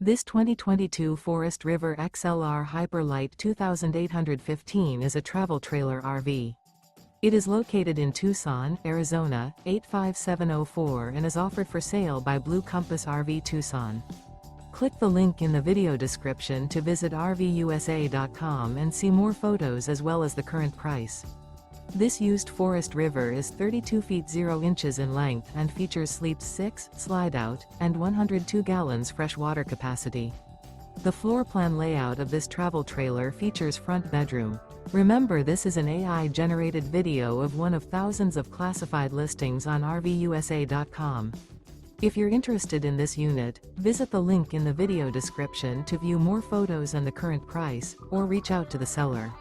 This 2022 Forest River XLR Hyper Lite 2815 is a travel trailer RV. It is located in Tucson, Arizona, 85704 and is offered for sale by Blue Compass RV Tucson. Click the link in the video description to visit RVUSA.com and see more photos as well as the current price. This used Forest River is 32 feet 0 inches in length and features sleeps 6, Slideout, and 102 gallons fresh water capacity. The floor plan layout of this travel trailer features front bedroom. Remember, this is an AI-generated video of one of thousands of classified listings on RVUSA.com. If you're interested in this unit, visit the link in the video description to view more photos and the current price, or reach out to the seller.